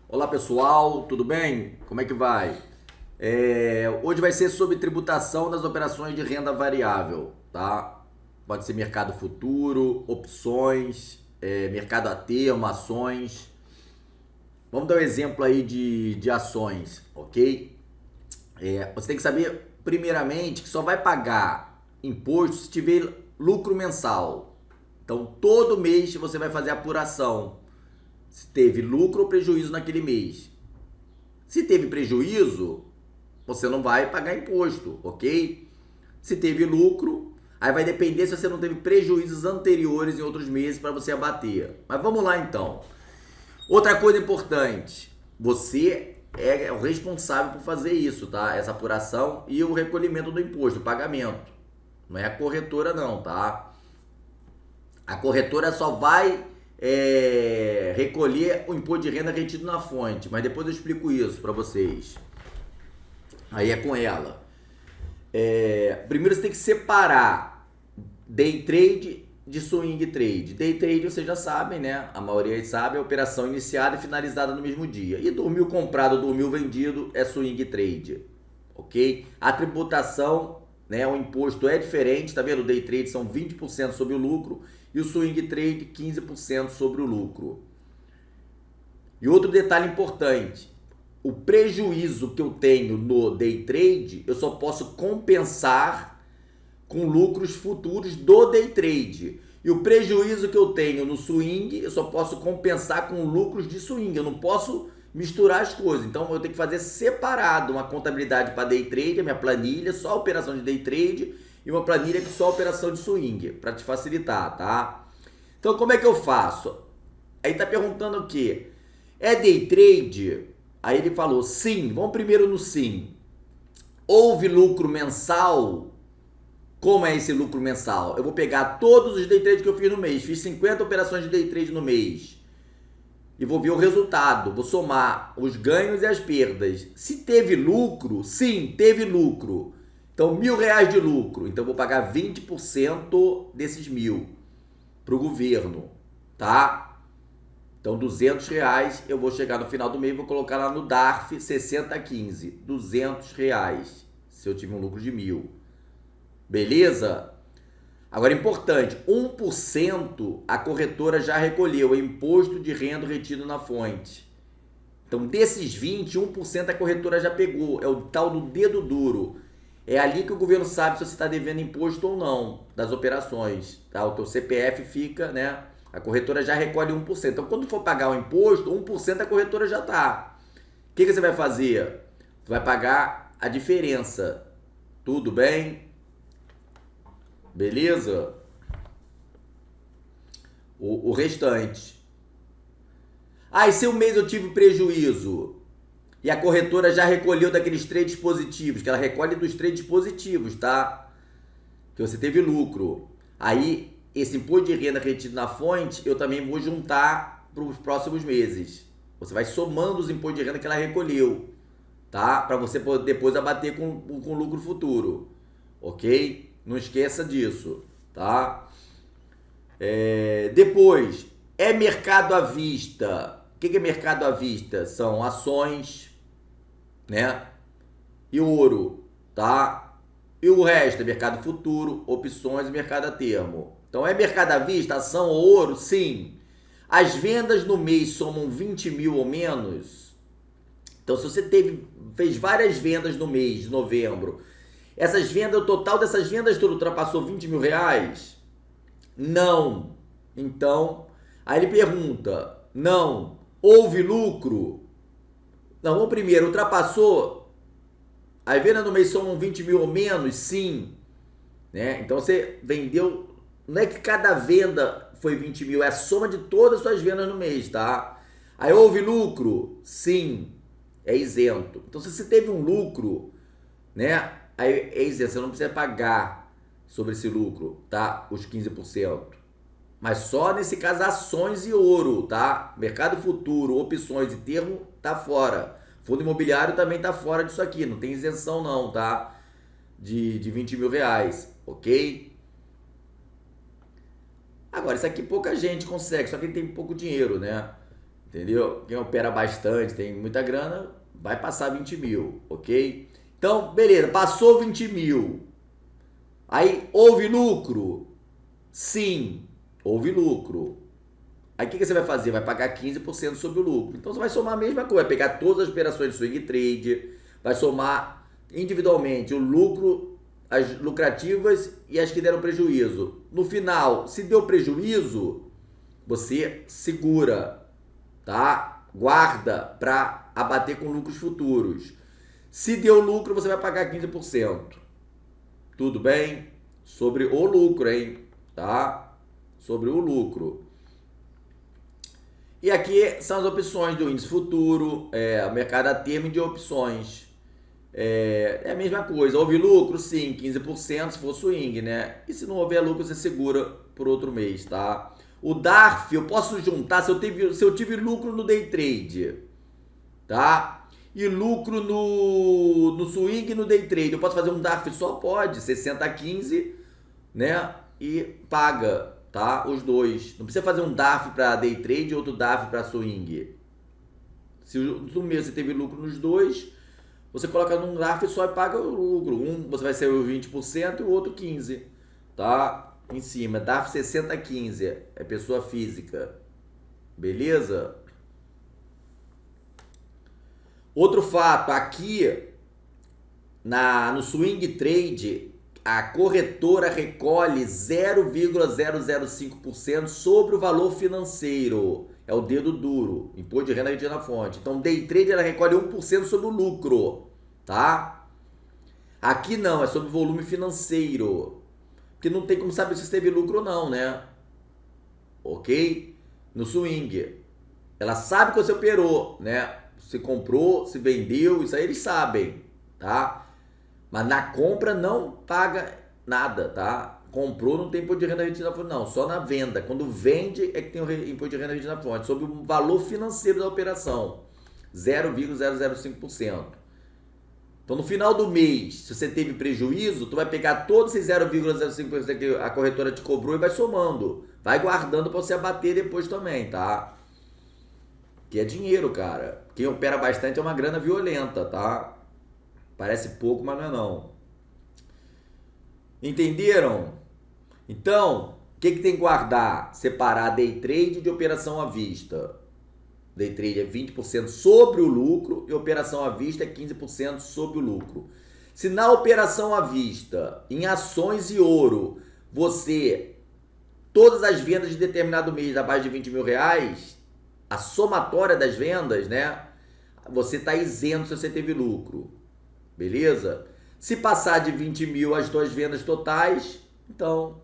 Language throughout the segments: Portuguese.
Olá pessoal, tudo bem? Como é que vai? Hoje vai ser sobre tributação das operações de renda variável, tá? Pode ser mercado futuro, opções, mercado a termo, ações. Vamos dar um exemplo aí de ações, ok? Você tem que saber, primeiramente, que só vai pagar imposto se tiver lucro mensal. Então, todo mês você vai fazer a apuração se teve lucro ou prejuízo naquele mês. Se teve prejuízo, você não vai pagar imposto, ok? Se teve lucro, aí vai depender se você não teve prejuízos anteriores em outros meses para você abater. Mas vamos lá então. Outra coisa importante, você é o responsável por fazer isso, tá? Essa apuração e o recolhimento do imposto, o pagamento. Não é a corretora não, tá? A corretora só vai recolher o imposto de renda retido na fonte, mas depois eu explico isso para vocês. Aí é com ela. Primeiro você tem que separar day trade de swing trade. Day trade vocês já sabem, né? A maioria sabe, é a operação iniciada e finalizada no mesmo dia. E dormiu comprado, dormiu vendido é swing trade, ok? A tributação, né? O imposto é diferente, tá vendo? O day trade são 20% sobre o lucro e o swing trade 15% sobre o lucro. E outro detalhe importante, o prejuízo que eu tenho no day trade, eu só posso compensar com lucros futuros do day trade. E o prejuízo que eu tenho no swing, eu só posso compensar com lucros de swing. Eu não posso misturar as coisas. Então eu tenho que fazer separado uma contabilidade para day trade, a minha planilha, só a operação de day trade, e uma planilha que só a operação de swing, para te facilitar, tá? Então como é que eu faço? Aí tá perguntando o quê? É day trade? Aí ele falou, sim, vamos primeiro no sim. Houve lucro mensal? Como é esse lucro mensal? Eu vou pegar todos os day trades que eu fiz no mês. Fiz 50 operações de day trade no mês. E vou ver o resultado. Vou somar os ganhos e as perdas. Se teve lucro, sim, teve lucro. Então, R$ 1.000 de lucro. Então, eu vou pagar 20% desses 1.000 para o governo, tá? Então, R$ 200 eu vou chegar no final do mês e vou colocar lá no DARF 6015. R$ 200 se eu tive um lucro de 1.000. Beleza? Agora, importante, 1% a corretora já recolheu, é imposto de renda retido na fonte. Então, desses 20, 1% a corretora já pegou, é o tal do dedo duro. É ali que o governo sabe se você está devendo imposto ou não das operações, tá? O teu CPF fica, né? A corretora já recolhe 1%. Então, quando for pagar o imposto, 1% a corretora já está. O que você vai fazer? Você vai pagar a diferença. Tudo bem? Beleza? O restante. Ah, e se um mês eu tive prejuízo e a corretora já recolheu daqueles trades positivos, que ela recolhe dos trades positivos, tá? Que você teve lucro. Aí, esse imposto de renda retido na fonte, eu também vou juntar para os próximos meses. Você vai somando os impostos de renda que ela recolheu, tá? Para você poder depois abater com lucro futuro, ok? Não esqueça disso, tá? Depois, é mercado à vista. O que é mercado à vista? São ações, né? E ouro, tá? E o resto é mercado futuro, opções e mercado a termo. Então, é mercado à vista, ação ou ouro? Sim. As vendas no mês somam 20.000 ou menos? Então, se você fez várias vendas no mês de novembro, essas vendas, o total dessas vendas tudo ultrapassou R$ 20.000? Não. Então, aí ele pergunta, não, houve lucro? Não, vamos primeiro, ultrapassou? As vendas no mês somam 20.000 ou menos? Sim. Né? Então você vendeu, não é que cada venda foi 20.000, é a soma de todas as suas vendas no mês, tá? Aí houve lucro? Sim. É isento. Então se você teve um lucro, né? Aí é isento, você não precisa pagar sobre esse lucro, tá? Os 15%. Mas só nesse caso ações e ouro, tá? Mercado futuro, opções e termo tá fora. Fundo imobiliário também tá fora disso aqui, não tem isenção não, tá? De R$ 20.000, ok? Agora, isso aqui pouca gente consegue, só quem tem pouco dinheiro, né? entendeu? Quem opera bastante, tem muita grana, vai passar 20 mil, ok? Então, beleza, passou 20 mil. Aí, houve lucro? Sim, houve lucro. Aí, o que você vai fazer? Vai pagar 15% sobre o lucro. Então, você vai somar a mesma coisa, vai pegar todas as operações de swing trade, vai somar individualmente o lucro, as lucrativas e as que deram prejuízo. No final, se deu prejuízo, você segura, tá? Guarda para abater com lucros futuros. Se deu lucro, você vai pagar 15%. Tudo bem? Sobre o lucro, hein? Tá? Sobre o lucro. E aqui são as opções do índice futuro, mercado a termo de opções. É a mesma coisa. Houve lucro? Sim, 15% se for swing, né? E se não houver lucro, você segura por outro mês, tá? O DARF, eu posso juntar se eu tive lucro no day trade, tá? E lucro no swing e no day trade. Eu posso fazer um DARF só? Pode, 60-15, né? E paga, tá? Os dois. Não precisa fazer um DARF para day trade e outro DARF para swing. Se no mês você teve lucro nos dois, você coloca num DARF só e paga o lucro. Um você vai ser o 20% e o outro 15%, tá? Em cima, DARF 60-15, é pessoa física. Beleza? Outro fato, aqui no swing trade, a corretora recolhe 0,005% sobre o valor financeiro. É o dedo duro, imposto de renda retido na fonte. Então, day trade ela recolhe 1% sobre o lucro, tá? Aqui não, é sobre o volume financeiro. Porque não tem como saber se teve lucro ou não, né? Ok? No swing. Ela sabe que você operou, né? Se comprou, se vendeu, isso aí eles sabem, tá? Mas na compra não paga nada, tá? Comprou, não tem imposto de renda retida na fonte, não. Só na venda. Quando vende é que tem o imposto de renda retida na fonte. Sobre o valor financeiro da operação. 0,005%. Então, no final do mês, se você teve prejuízo, tu vai pegar todos esses 0,05% que a corretora te cobrou e vai somando. Vai guardando para você abater depois também, tá? Que é dinheiro, cara. Quem opera bastante é uma grana violenta, tá? Parece pouco, mas não é não. Entenderam? Então, o que tem que guardar? Separar day trade de operação à vista. Day trade é 20% sobre o lucro e operação à vista é 15% sobre o lucro. Se na operação à vista, em ações e ouro, todas as vendas de determinado mês abaixo de 20 mil reais, a somatória das vendas, né? Você está isento se você teve lucro. Beleza? Se passar de 20 mil as tuas vendas totais, então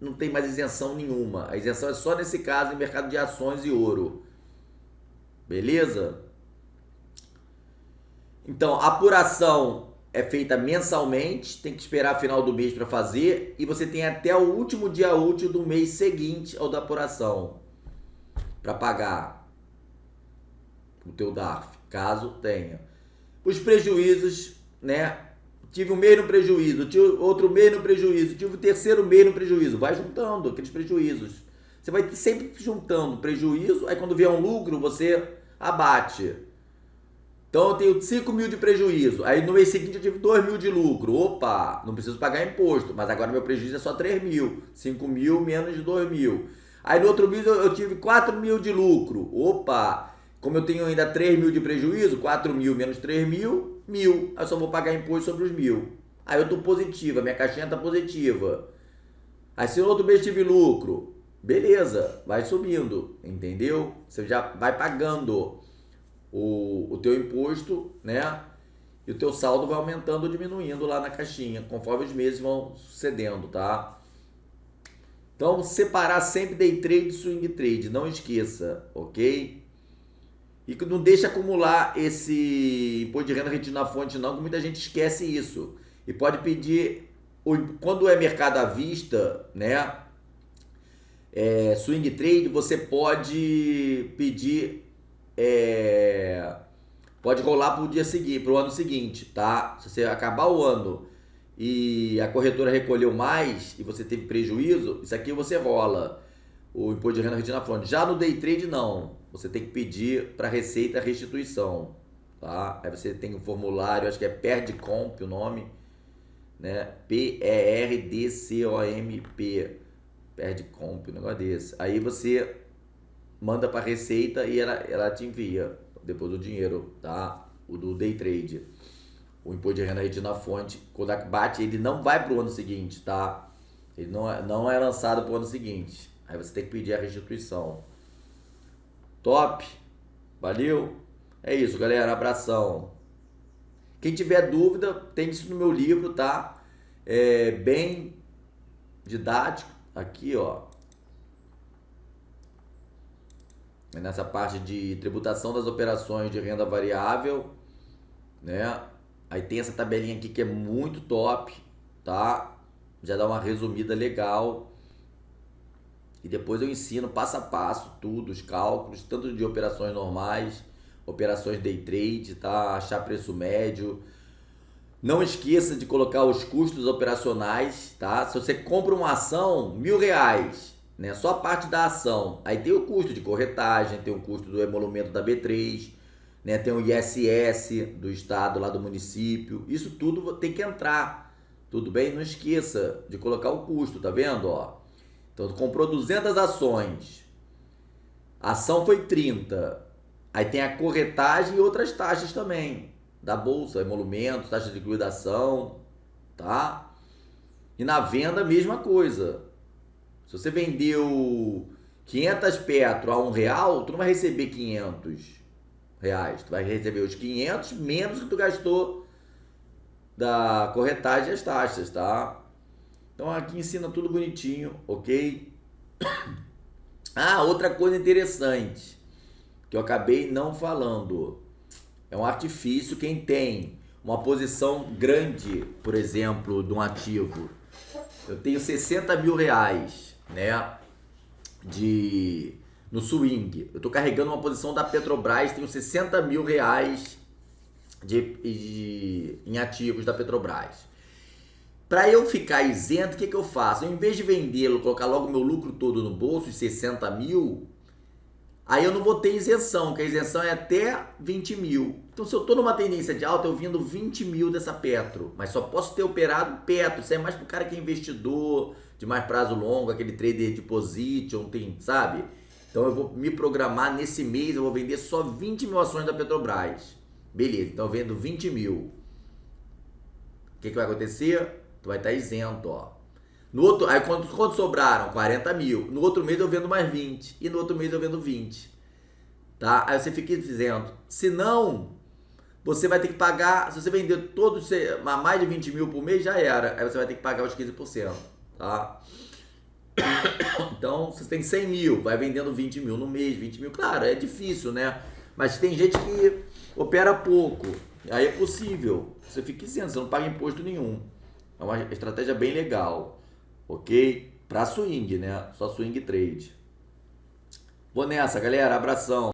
não tem mais isenção nenhuma. A isenção é só nesse caso em mercado de ações e ouro. Beleza? Então, a apuração é feita mensalmente, tem que esperar final do mês para fazer e você tem até o último dia útil do mês seguinte ao da apuração para pagar o teu DARF, caso tenha. Os prejuízos, né? Tive um mês no prejuízo, tive outro mês no prejuízo, tive o terceiro mês no prejuízo. Vai juntando aqueles prejuízos. Você vai sempre juntando prejuízo, aí quando vier um lucro, você abate. Então eu tenho 5 mil de prejuízo, aí no mês seguinte eu tive 2 mil de lucro. Opa, não preciso pagar imposto, mas agora meu prejuízo é só 3 mil. 5 mil menos de 2 mil. Aí no outro mês eu tive 4 mil de lucro. Opa, como eu tenho ainda 3 mil de prejuízo, 4 mil menos 3 mil, 1.000. Aí eu só vou pagar imposto sobre os 1.000. Aí eu tô positiva, minha caixinha tá positiva. Aí se no outro mês tive lucro, beleza, vai subindo, entendeu? Você já vai pagando o teu imposto, né? E o teu saldo vai aumentando ou diminuindo lá na caixinha, conforme os meses vão sucedendo, tá? Então, separar sempre day trade e swing trade, não esqueça, ok? E não deixa acumular esse imposto de renda retido na fonte não, que muita gente esquece isso. E pode pedir, quando é mercado à vista, né? Swing trade, você pode pedir, pode rolar para o dia seguinte, para o ano seguinte, tá? Se você acabar o ano e a corretora recolheu mais e você teve prejuízo, isso aqui você rola o imposto de renda retido na fonte. Já no day trade não, você tem que pedir para Receita a restituição, tá? Aí você tem um formulário, acho que é PERDCOMP o nome, né? PERDCOMP, PERDCOMP, um negócio desse. Aí você manda para Receita e ela te envia depois o dinheiro, tá? O do day trade. O imposto de renda retido na fonte, quando bate, ele não vai para o ano seguinte, tá? Ele não é lançado para o ano seguinte. Aí você tem que pedir a restituição. Top? Valeu? É isso, galera. Abração. Quem tiver dúvida, tem isso no meu livro, tá? É bem didático. Aqui, ó. É nessa parte de tributação das operações de renda variável, né? Aí tem essa tabelinha aqui que é muito top, tá? Já dá uma resumida legal. E depois eu ensino passo a passo tudo, os cálculos, tanto de operações normais, operações day trade, tá? Achar preço médio. Não esqueça de colocar os custos operacionais, tá? Se você compra uma ação, R$1.000, né? Só a parte da ação. Aí tem o custo de corretagem, tem o custo do emolumento da B3, né? Tem o ISS do estado, lá do município. Isso tudo tem que entrar, tudo bem? Não esqueça de colocar o custo, tá vendo, ó? Então, tu comprou 200 ações, a ação foi 30, aí tem a corretagem e outras taxas também, da bolsa, emolumentos, taxa de liquidação, tá? E na venda, a mesma coisa. Se você vendeu 500 Petro a R$1, tu não vai receber R$500, tu vai receber os 500 menos que tu gastou da corretagem e as taxas, tá? Então aqui ensina tudo bonitinho, ok? Ah, outra coisa interessante que eu acabei não falando. É um artifício quem tem uma posição grande, por exemplo, de um ativo. Eu tenho R$60.000, né? No swing. Eu tô carregando uma posição da Petrobras, tenho R$60.000 em ativos da Petrobras. Para eu ficar isento, o que eu faço? Eu, em vez de vendê-lo, colocar logo meu lucro todo no bolso, os 60 mil, aí eu não vou ter isenção, que a isenção é até 20 mil. Então, se eu estou numa tendência de alta, eu vendo 20 mil dessa Petro, mas só posso ter operado Petro. Isso é mais para o cara que é investidor, de mais prazo longo, aquele trader de position, tem, sabe? Então, eu vou me programar nesse mês, eu vou vender só 20 mil ações da Petrobras. Beleza, então eu vendo 20 mil. O que vai acontecer? Tu vai estar isento, ó. No outro, aí quando sobraram 40 mil, no outro mês eu vendo mais 20 e no outro mês eu vendo 20, tá? Aí você fica isento. Se não, você vai ter que pagar, se você vender todos mais de 20 mil por mês, já era. Aí você vai ter que pagar os 15%, tá? Então, você tem 100 mil, vai vendendo 20 mil no mês, 20 mil. Claro, é difícil, né? Mas tem gente que opera pouco. Aí é possível. Você fica isento, você não paga imposto nenhum. É uma estratégia bem legal, ok? Para swing, né? Só swing trade. Vou nessa, galera. Abração.